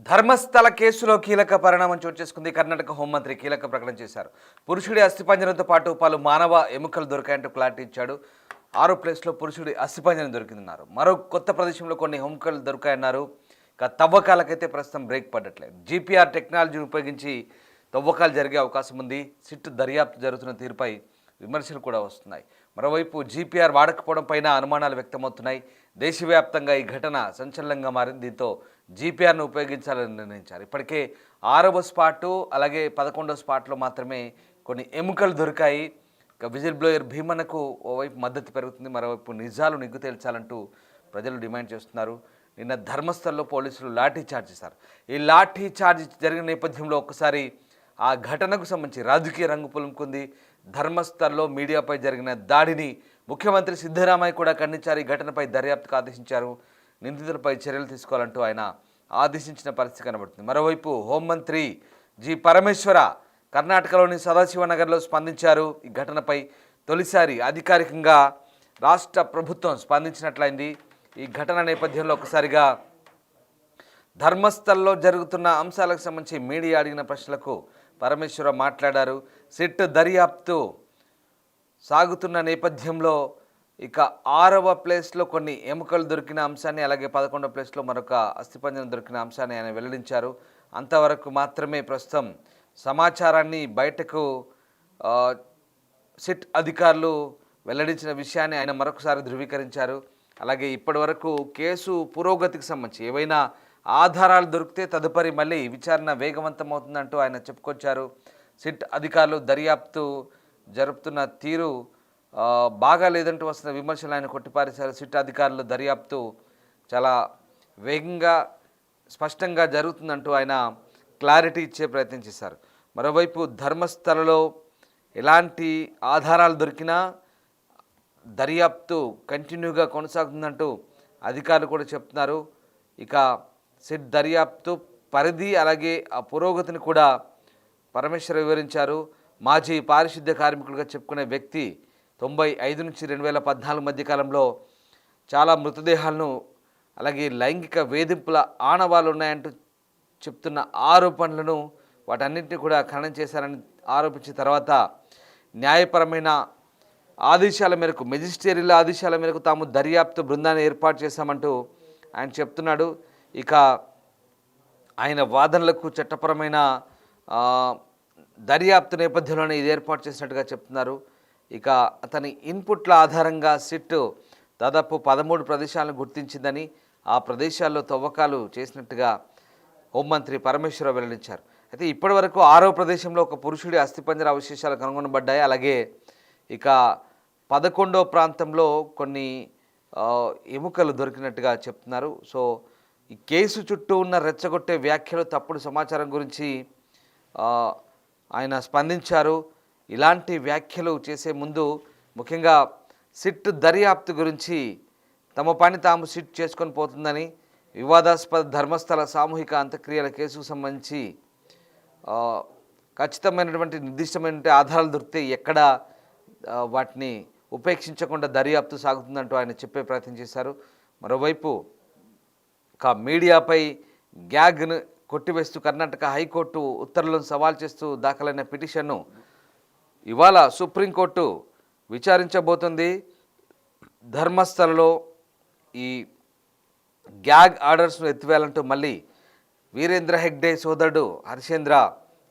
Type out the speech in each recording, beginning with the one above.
ధర్మస్థల కేసులో కీలక పరిణామం చోటు చేసుకుంది. కర్ణాటక హోంమంత్రి కీలక ప్రకటన చేశారు. పురుషుడి అస్థిపంజరంతో పాటు పలు మానవ ఎముకలు దొరికాయంటూ క్లారిటీ ఇచ్చాడు. 6 ప్లేస్లో పురుషుడి అస్థిపంజరం దొరికిందన్నారు. మరో కొత్త ప్రదేశంలో కొన్ని ఎముకలు దొరికాయన్నారు. ఇక తవ్వకాలకైతే ప్రస్తుతం బ్రేక్ పడట్లేదు. జీపీఆర్ టెక్నాలజీని ఉపయోగించి తవ్వకాలు జరిగే అవకాశం ఉంది. సిట్ దర్యాప్తు జరుగుతున్న తీరుపై విమర్శలు కూడా వస్తున్నాయి. మరోవైపు జీపీఆర్ వాడకపోవడం పైన అనుమానాలు వ్యక్తమవుతున్నాయి. దేశవ్యాప్తంగా ఈ ఘటన సంచలనంగా మారింది. దీంతో జీపీఆర్ను ఉపయోగించాలని నిర్ణయించారు. ఇప్పటికే 6వ స్పాటు అలాగే 11వ స్పాట్లో మాత్రమే కొన్ని ఎముకలు దొరికాయి. ఇక విజిల్ బ్లోయర్ భీమన్నకు ఓవైపు మద్దతు పెరుగుతుంది, మరోవైపు నిజాలు నిగ్గు తేల్చాలంటూ ప్రజలు డిమాండ్ చేస్తున్నారు. నిన్న ధర్మస్థల్లో పోలీసులు లాఠీ చార్జ్ చేశారు. ఈ లాఠీ చార్జ్ జరిగిన నేపథ్యంలో ఒక్కసారి ఆ ఘటనకు సంబంధించి రాజకీయ రంగు పులుముకుంది. ధర్మస్థల్లో మీడియాపై జరిగిన దాడిని ముఖ్యమంత్రి సిద్ధరామయ్య కూడా ఖండించారు. ఈ ఘటనపై దర్యాప్తుకు ఆదేశించారు. నిందితులపై చర్యలు తీసుకోవాలంటూ ఆయన ఆదేశించిన పరిస్థితి కనబడుతుంది. మరోవైపు హోంమంత్రి జి పరమేశ్వర కర్ణాటకలోని సదాశివనగర్లో స్పందించారు. ఈ ఘటనపై తొలిసారి అధికారికంగా రాష్ట్ర ప్రభుత్వం స్పందించినట్లయింది. ఈ ఘటన నేపథ్యంలో ఒకసారిగా ధర్మస్థల్లో జరుగుతున్న అంశాలకు సంబంధించి మీడియా అడిగిన ప్రశ్నలకు పరమేశ్వర మాట్లాడారు. సిట్ దర్యాప్తు సాగుతున్న నేపథ్యంలో ఇక 6వ ప్లేస్లో కొన్ని ఎముకలు దొరికిన అంశాన్ని, అలాగే 11వ ప్లేస్లో మరొక అస్థిపంజరం దొరికిన అంశాన్ని ఆయన వెల్లడించారు. అంతవరకు మాత్రమే ప్రస్తుతం సమాచారాన్ని బయటకు సిట్ అధికారులు వెల్లడించిన విషయాన్ని ఆయన మరొకసారి ధృవీకరించారు. అలాగే ఇప్పటి వరకు కేసు పురోగతికి సంబంధించి ఏవైనా ఆధారాలు దొరికితే తదుపరి మళ్ళీ విచారణ వేగవంతం అవుతుందంటూ ఆయన చెప్పుకొచ్చారు. సిట్ అధికారులు దర్యాప్తు జరుపుతున్న తీరు బాగా లేదంటూ వస్తున్న విమర్శలు ఆయన కొట్టిపారేశారు. సిట్ అధికారులు దర్యాప్తు చాలా వేగంగా స్పష్టంగా జరుగుతుందంటూ ఆయన క్లారిటీ ఇచ్చే ప్రయత్నం చేశారు. మరోవైపు ధర్మస్థలలో ఎలాంటి ఆధారాలు దొరికినా దర్యాప్తు కంటిన్యూగా కొనసాగుతుందంటూ అధికారులు కూడా చెప్తున్నారు. ఇక సిట్ దర్యాప్తు పరిధి అలాగే ఆ పురోగతిని కూడా పరమేశ్వర వివరించారు. మాజీ పారిశుద్ధ్య కార్మికులుగా చెప్పుకునే వ్యక్తి 95 నుంచి 2014 మధ్యకాలంలో చాలా మృతదేహాలను అలాగే లైంగిక వేధింపుల ఆనవాళ్ళు ఉన్నాయంటూ చెప్తున్న ఆరోపణలను వాటన్నింటినీ కూడా ఖండన చేశారని ఆరోపించిన తర్వాత న్యాయపరమైన ఆదేశాల మేరకు, మెజిస్ట్రేరియల్ ఆదేశాల మేరకు తాము దర్యాప్తు బృందాన్ని ఏర్పాటు చేశామంటూ ఆయన చెప్తున్నాడు. ఇక ఆయన వాదనలకు చట్టపరమైన దర్యాప్తు నేపథ్యంలోనే ఇది ఏర్పాటు చేసినట్టుగా చెప్తున్నారు. ఇక అతని ఇన్పుట్ల ఆధారంగా సిట్ దాదాపు 13 ప్రదేశాలను గుర్తించిందని, ఆ ప్రదేశాల్లో తవ్వకాలు చేసినట్టుగా హోంమంత్రి పరమేశ్వర వెల్లడించారు. అయితే ఇప్పటి వరకు 6వ ప్రదేశంలో ఒక పురుషుడి అస్థిపంజర అవశేషాలు కనుగొనబడ్డాయి. అలాగే ఇక 11వ ప్రాంతంలో కొన్ని ఎముకలు దొరికినట్టుగా చెప్తున్నారు. సో ఈ కేసు చుట్టూ ఉన్న రెచ్చగొట్టే వ్యాఖ్యలు, తప్పుడు సమాచారం గురించి ఆయన స్పందించారు. ఇలాంటి వ్యాఖ్యలు చేసే ముందు ముఖ్యంగా సిట్ దర్యాప్తు గురించి తమ పని తాము సిట్ చేసుకొని పోతుందని, వివాదాస్పద ధర్మస్థల సామూహిక అంత్యక్రియల కేసుకు సంబంధించి ఖచ్చితమైనటువంటి నిర్దిష్టమైన ఆధారాలు దొరికితే ఎక్కడ వాటిని ఉపేక్షించకుండా దర్యాప్తు సాగుతుందంటూ ఆయన చెప్పే ప్రయత్నం చేశారు. మరోవైపు మీడియాపై గ్యాగ్ను కొట్టివేస్తూ కర్ణాటక హైకోర్టు ఉత్తర్వులను సవాల్ చేస్తూ దాఖలైన పిటిషన్ను ఇవాళ సుప్రీంకోర్టు విచారించబోతుంది. ధర్మస్థలలో ఈ గ్యాగ్ ఆర్డర్స్ను ఎత్తివేయాలంటూ మళ్ళీ వీరేంద్ర హెగ్డే సోదరుడు హర్షేంద్ర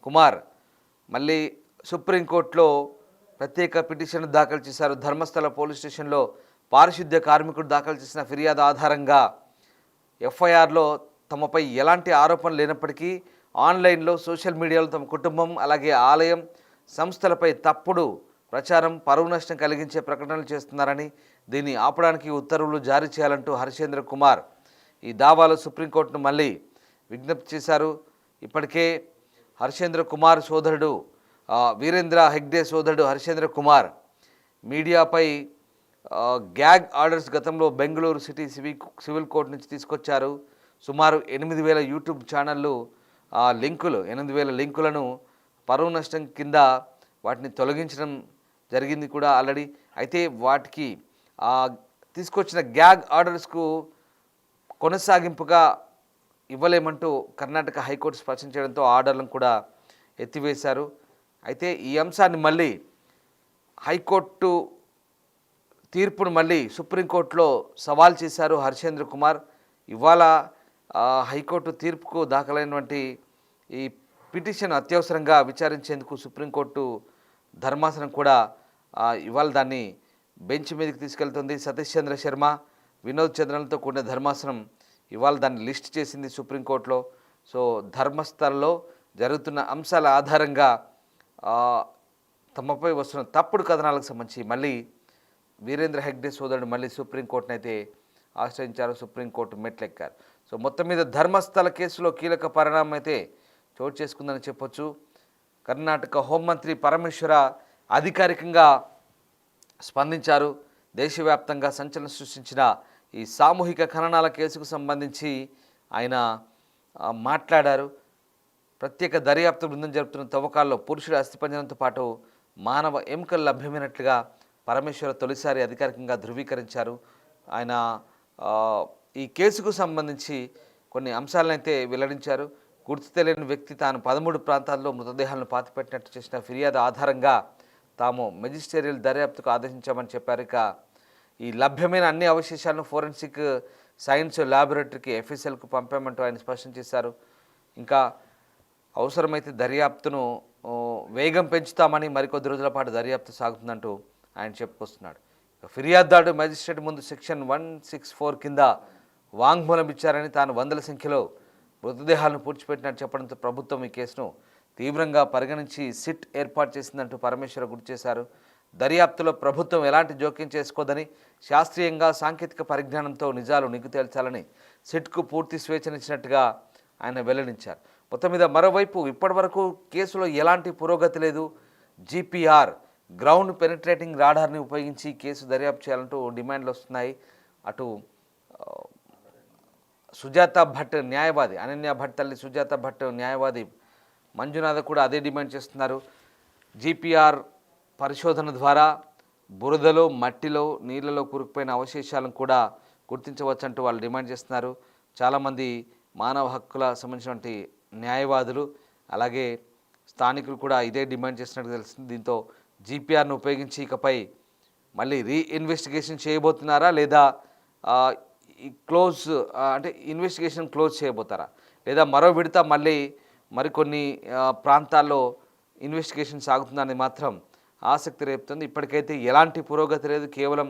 కుమార్ మళ్ళీ సుప్రీంకోర్టులో ప్రత్యేక పిటిషన్ దాఖలు చేశారు. ధర్మస్థల పోలీస్ స్టేషన్లో పారిశుద్ధ్య కార్మికుడు దాఖలు చేసిన ఫిర్యాదు ఆధారంగా ఎఫ్ఐఆర్లో తమపై ఎలాంటి ఆరోపణలు లేనప్పటికీ ఆన్లైన్లో, సోషల్ మీడియాలో తమ కుటుంబం అలాగే ఆలయం సంస్థలపై తప్పుడు ప్రచారం, పరువు నష్టం కలిగించే ప్రకటనలు చేస్తున్నారని, దీన్ని ఆపడానికి ఉత్తర్వులు జారీ చేయాలంటూ హర్షేంద్ర కుమార్ ఈ దావాలో సుప్రీంకోర్టును మళ్ళీ విజ్ఞప్తి చేశారు. ఇప్పటికే హర్షేంద్ర కుమార్ సోదరుడు వీరేంద్ర హెగ్డే సోదరుడు హర్షేంద్ర కుమార్ మీడియాపై గ్యాగ్ ఆర్డర్స్ గతంలో బెంగళూరు సిటీ సివిల్ కోర్టు నుంచి తీసుకొచ్చారు. సుమారు 8,000 యూట్యూబ్ ఛానళ్ళు లింకులు, 8,000 లింకులను పరువు నష్టం కింద వాటిని తొలగించడం జరిగింది కూడా ఆల్రెడీ. అయితే వాటికి తీసుకొచ్చిన గ్యాగ్ ఆర్డర్స్కు కొనసాగింపుగా ఇవ్వలేమంటూ కర్ణాటక హైకోర్టు స్పష్టం చేయడంతో ఆర్డర్లను కూడా ఎత్తివేశారు. అయితే ఈ అంశాన్ని మళ్ళీ హైకోర్టు తీర్పును మళ్ళీ సుప్రీంకోర్టులో సవాల్ చేశారు హర్షేంద్ర కుమార్. ఇవాళ హైకోర్టు తీర్పుకు దాఖలైనటువంటి ఈ పిటిషన్ అత్యవసరంగా విచారించేందుకు సుప్రీంకోర్టు ధర్మాసనం కూడా ఇవాళ దాన్ని బెంచ్ మీదకి తీసుకెళ్తుంది. సతీష్ చంద్ర శర్మ, వినోద్ చంద్రలతో కూడిన ధర్మాసనం ఇవాళ దాన్ని లిస్ట్ చేసింది సుప్రీంకోర్టులో. సో ధర్మస్థలలో జరుగుతున్న అంశాల ఆధారంగా తమపై వస్తున్న తప్పుడు కథనాలకు సంబంధించి మళ్ళీ వీరేంద్ర హెగ్డే సోదరుడు మళ్ళీ సుప్రీంకోర్టును అయితే ఆశ్రయించారు. సుప్రీంకోర్టు మెట్లెక్కారు. సో మొత్తం మీద ధర్మస్థల కేసులో కీలక పరిణామం అయితే చోటు చేసుకుందని చెప్పొచ్చు. కర్ణాటక హోంమంత్రి పరమేశ్వర అధికారికంగా స్పందించారు. దేశవ్యాప్తంగా సంచలనం సృష్టించిన ఈ సామూహిక ఖననాల కేసుకు సంబంధించి ఆయన మాట్లాడారు. ప్రత్యేక దర్యాప్తు బృందం జరుపుతున్న తవ్వకాల్లో పురుషుడి అస్థిపంజరంతో పాటు మానవ ఎముకలు లభ్యమైనట్లుగా పరమేశ్వర తొలిసారి అధికారికంగా ధృవీకరించారు. ఆయన ఈ కేసుకు సంబంధించి కొన్ని అంశాలను అయితే వెల్లడించారు. గుర్తు తెలియని వ్యక్తి తాను 13 ప్రాంతాల్లో మృతదేహాలను పాతిపెట్టినట్టు చేసిన ఫిర్యాదు ఆధారంగా తాము మెజిస్టేరియల్ దర్యాప్తుకు ఆదేశించామని చెప్పారు. ఇక ఈ లభ్యమైన అన్ని అవశేషాలను ఫోరెన్సిక్ సైన్స్ ల్యాబొరేటరీకి ఎఫ్ఎస్ఎల్కు పంపామంటూ ఆయన స్పష్టం చేశారు. ఇంకా అవసరమైతే దర్యాప్తును వేగం పెంచుతామని మరికొద్ది రోజుల పాటు దర్యాప్తు సాగుతుందంటూ ఆయన చెప్పుకొస్తున్నాడు. ఫిర్యాదుదారుడు మెజిస్ట్రేట్ ముందు సెక్షన్ 164 కింద వాంగ్మూలం ఇచ్చారని, తాను వందల సంఖ్యలో మృతదేహాలను పూడ్చిపెట్టినట్టు చెప్పడంతో ప్రభుత్వం ఈ కేసును తీవ్రంగా పరిగణించి సిట్ ఏర్పాటు చేసిందంటూ పరమేశ్వర గుర్తు చేశారు. దర్యాప్తులో ప్రభుత్వం ఎలాంటి జోక్యం చేసుకోదని, శాస్త్రీయంగా సాంకేతిక పరిజ్ఞానంతో నిజాలు నిగ్గు తేల్చాలని సిట్కు పూర్తి స్వేచ్ఛనిచ్చినట్టుగా ఆయన వెల్లడించారు. మొత్తం మీద మరోవైపు ఇప్పటివరకు కేసులో ఎలాంటి పురోగతి లేదు. జీపీఆర్ గ్రౌండ్ పెనిట్రేటింగ్ రాడార్ని ఉపయోగించి కేసు దర్యాప్తు చేయాలంటూ డిమాండ్లు వస్తున్నాయి. అటు సుజాత భట్ న్యాయవాది, అనన్య భట్ తల్లి సుజాత భట్ న్యాయవాది మంజునాథ కూడా అదే డిమాండ్ చేస్తున్నారు. జీపీఆర్ పరిశోధన ద్వారా బురదలో, మట్టిలో, నీళ్లలో కూరుకుపోయిన అవశేషాలను కూడా గుర్తించవచ్చంటూ వాళ్ళు డిమాండ్ చేస్తున్నారు. చాలామంది మానవ హక్కుల సంబంధించినటువంటి న్యాయవాదులు అలాగే స్థానికులు కూడా ఇదే డిమాండ్ చేస్తున్నట్టు తెలుస్తుంది. దీంతో జీపీఆర్ను ఉపయోగించి ఇకపై మళ్ళీ రీఇన్వెస్టిగేషన్ చేయబోతున్నారా, లేదా అంటే ఇన్వెస్టిగేషన్ క్లోజ్ చేయబోతారా, లేదా మరో విడత మళ్ళీ మరికొన్ని ప్రాంతాల్లో ఇన్వెస్టిగేషన్ సాగుతుందని మాత్రం ఆసక్తి రేపుతుంది. ఇప్పటికైతే ఎలాంటి పురోగతి లేదు. కేవలం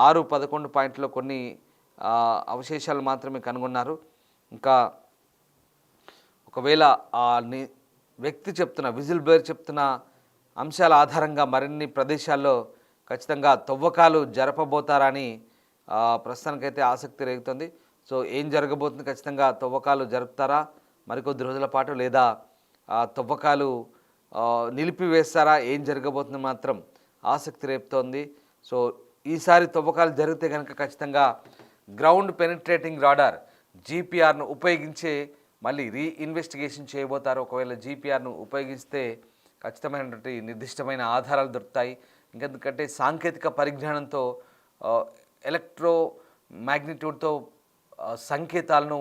6-11 పాయింట్లో కొన్ని అవశేషాలు మాత్రమే కనుగొన్నారు. ఇంకా ఒకవేళ వ్యక్తి చెప్తున్న విజిల్ బ్లోయర్ చెప్తున్న అంశాల ఆధారంగా మరిన్ని ప్రదేశాల్లో ఖచ్చితంగా తవ్వకాలు జరపబోతారని ప్రస్తుతానికైతే ఆసక్తి రేగుతుంది. సో ఏం జరగబోతుంది, ఖచ్చితంగా తవ్వకాలు జరుపుతారా మరికొద్ది రోజుల పాటు, లేదా తవ్వకాలు నిలిపివేస్తారా, ఏం జరగబోతుంది మాత్రం ఆసక్తి రేపుతోంది. సో ఈసారి తవ్వకాలు జరిగితే కనుక ఖచ్చితంగా గ్రౌండ్ పెనిట్రేటింగ్ రాడార్ జీపీఆర్ను ఉపయోగించే మళ్ళీ రీఇన్వెస్టిగేషన్ చేయబోతారు. ఒకవేళ జీపీఆర్ను ఉపయోగిస్తే ఖచ్చితమైనటువంటి నిర్దిష్టమైన ఆధారాలు దొరుకుతాయి. ఎందుకంటే సాంకేతిక పరిజ్ఞానంతో ఎలక్ట్రో మ్యాగ్నిట్యూడ్తో సంకేతాలను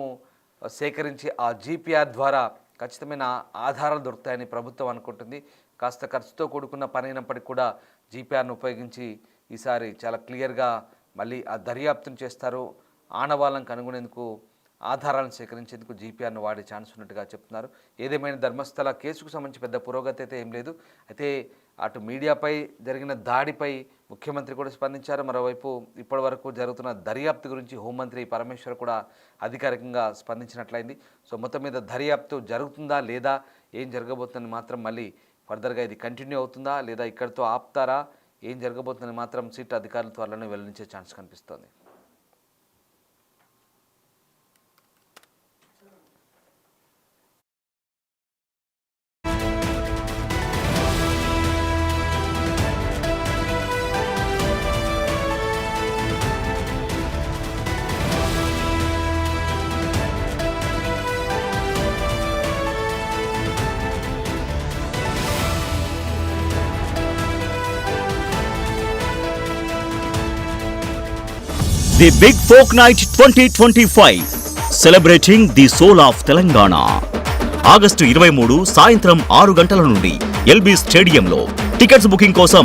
సేకరించి ఆ జీపీఆర్ ద్వారా ఖచ్చితమైన ఆధారాలు దొరుకుతాయని ప్రభుత్వం అనుకుంటుంది. కాస్త ఖర్చుతో కూడుకున్న పని అయినప్పటికీ కూడా జీపీఆర్ను ఉపయోగించి ఈసారి చాలా క్లియర్గా మళ్ళీ ఆ దర్యాప్తును చేస్తారు. ఆనవాళ్ళను కనుగొనేందుకు, ఆధారాలను సేకరించేందుకు జీపీఆర్ను వాడే ఛాన్స్ ఉన్నట్టుగా చెప్తున్నారు. ఏదేమైనా ధర్మస్థల కేసుకు సంబంధించి పెద్ద పురోగతి అయితే ఏం లేదు. అయితే అటు మీడియాపై జరిగిన దాడిపై ముఖ్యమంత్రి కూడా స్పందించారు. మరోవైపు ఇప్పటి వరకు జరుగుతున్న దర్యాప్తు గురించి హోంమంత్రి పరమేశ్వర్ కూడా అధికారికంగా స్పందించినట్లయింది. సో మొత్తం మీద దర్యాప్తు జరుగుతుందా లేదా, ఏం జరగబోతుందని మాత్రం మళ్ళీ ఫర్దర్గా ఇది కంటిన్యూ అవుతుందా లేదా ఇక్కడితో ఆపుతారా, ఏం జరగబోతుందని మాత్రం సిట్ అధికారుల త్వరలోనే వెల్లడించే ఛాన్స్ కనిపిస్తోంది. The Big Folk Night 2025. Celebrating the soul of Telangana. August 23 సాయంత్రం 6 గంటల నుండి ఎల్బీ స్టేడియంలో. టికెట్స్ బుకింగ్ కోసం